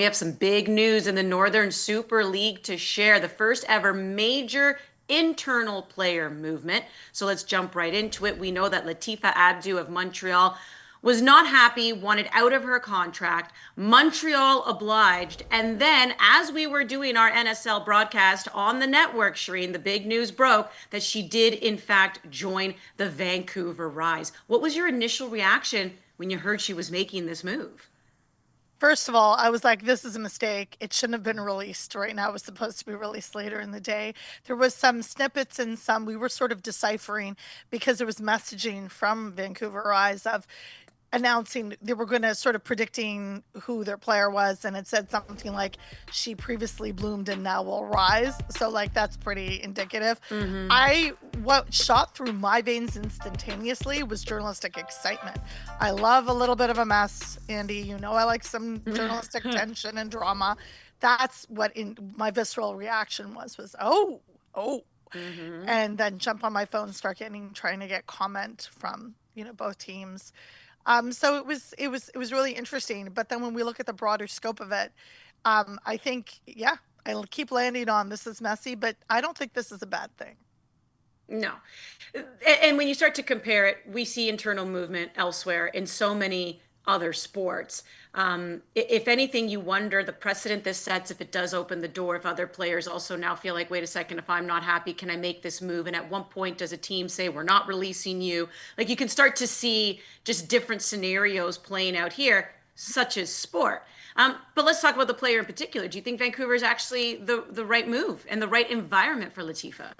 we have some big news in the Northern Super League to share. The first ever major internal player movement. So let's jump right into it. We know that Latifah Abdu of Montreal was not happy, wanted out of her contract. Montreal obliged. And then, as we were doing our NSL broadcast on the network, Shireen, the big news broke that she did, in fact, join the Vancouver Rise. What was your initial reaction when you heard she was making this move? First of all, I was like, this is a mistake. It shouldn't have been released right now. It was supposed to be released later in the day. There was some snippets and some we were sort of deciphering because there was messaging from Vancouver Rise of announcing they were going to sort of predicting who their player was, and it said something like she previously bloomed and now will rise, so like that's pretty indicative. Mm-hmm. I What shot through my veins instantaneously was journalistic excitement. I love a little bit of a mess, Andy. You know, I like some journalistic tension and drama. That's what in my visceral reaction was oh, Mm-hmm. and then jump on my phone and start trying to get comment from both teams. So it was really interesting. But then when we look at the broader scope of it, I think, yeah, I'll keep landing on this is messy, but I don't think this is a bad thing. No. And when you start to compare it, we see internal movement elsewhere in so many other sports. If anything, you wonder the precedent this sets if it does open the door, if other players also now feel like, wait a second, if I'm not happy, can I make this move? And at one point, does a team say, we're not releasing you? Like you can start to see just different scenarios playing out here, such as sport. But let's talk about the player in particular. Do you think Vancouver is actually the right move and the right environment for Latifah?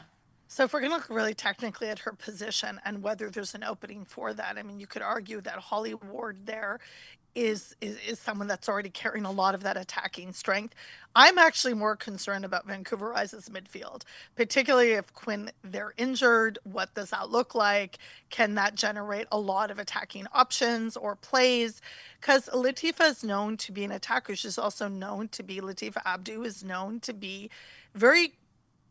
So if we're going to look really technically at her position and whether there's an opening for that, I mean, you could argue that Holly Ward there is someone that's already carrying a lot of that attacking strength. I'm actually more concerned about Vancouver Rise's midfield, particularly if Quinn they're injured. What does that look like? Can that generate a lot of attacking options or plays? Because Latifah is known to be an attacker. She's also known to be Latifah Abdu is known to be very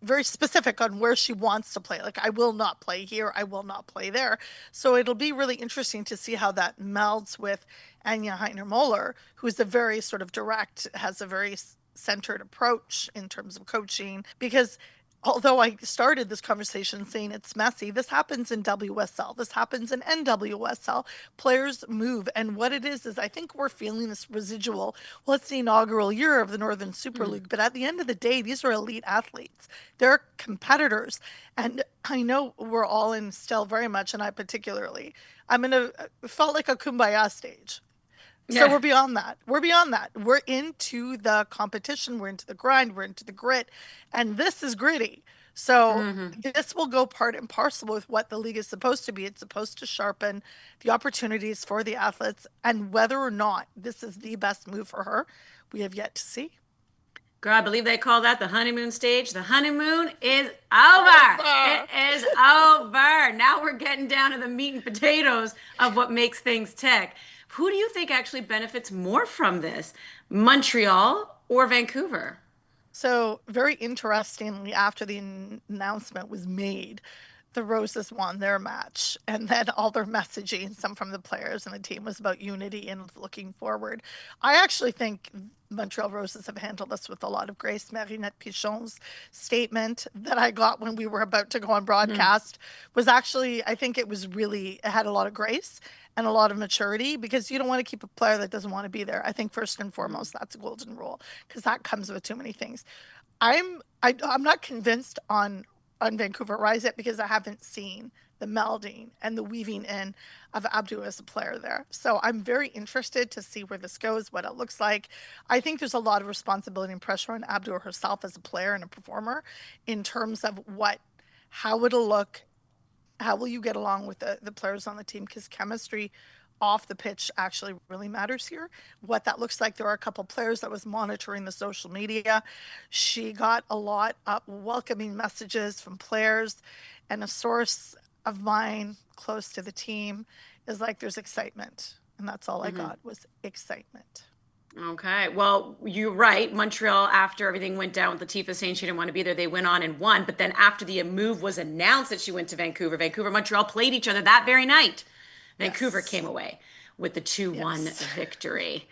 very specific on where she wants to play. Like, I will not play here, I will not play there. So it'll be really interesting to see how that melds with Anya Heiner Moller, who's a very sort of direct, has a very centered approach in terms of coaching. Because although I started this conversation saying it's messy, this happens in WSL, this happens in NWSL. Players move, and what it is I think we're feeling this residual. Well, it's the inaugural year of the Northern Super Mm. League, but at the end of the day, these are elite athletes. They're competitors, and I know we're all in still very much, and I particularly, I'm in a felt like a kumbaya stage. So Yeah. we're beyond that. We're beyond that. We're into the competition. We're into the grind. We're into the grit. And this is gritty. So Hmm. this will go part and parcel with what the league is supposed to be. It's supposed to sharpen the opportunities for the athletes. And whether or not this is the best move for her, we have yet to see. Girl, I believe they call that the honeymoon stage. The honeymoon is over. It Over. is over. Now we're getting down to the meat and potatoes of what makes things tick. Who do you think actually benefits more from this? Montreal or Vancouver? So, very interestingly, after the announcement was made, the Roses won their match. And then all their messaging, some from the players and the team, was about unity and looking forward. I actually think Montreal Roses have handled this with a lot of grace. Marinette Pichon's statement that I got when we were about to go on Hmm. broadcast was actually, I think it had a lot of grace and a lot of maturity because you don't want to keep a player that doesn't want to be there. I think first and foremost, that's a golden rule because that comes with too many things. I'm not convinced on Vancouver Rise yet because I haven't seen the melding and the weaving in of Abdu as a player there. So I'm very interested to see where this goes, what it looks like. I think there's a lot of responsibility and pressure on Abdu herself as a player and a performer in terms of how it'll look, how will you get along with the players on the team? Because chemistry off the pitch actually really matters here. What that looks like, there are a couple players that was monitoring the social media. She got a lot of welcoming messages from players, and a source of mine close to the team is like, there's excitement. And that's all I Hmm. got was excitement. Okay. Well, you're right. Montreal, after everything went down with Latifah saying she didn't want to be there, they went on and won. But then after the move was announced that she went to Vancouver, Vancouver, Montreal played each other that very night. Vancouver Yes. came away with the 2-1 Yes. victory.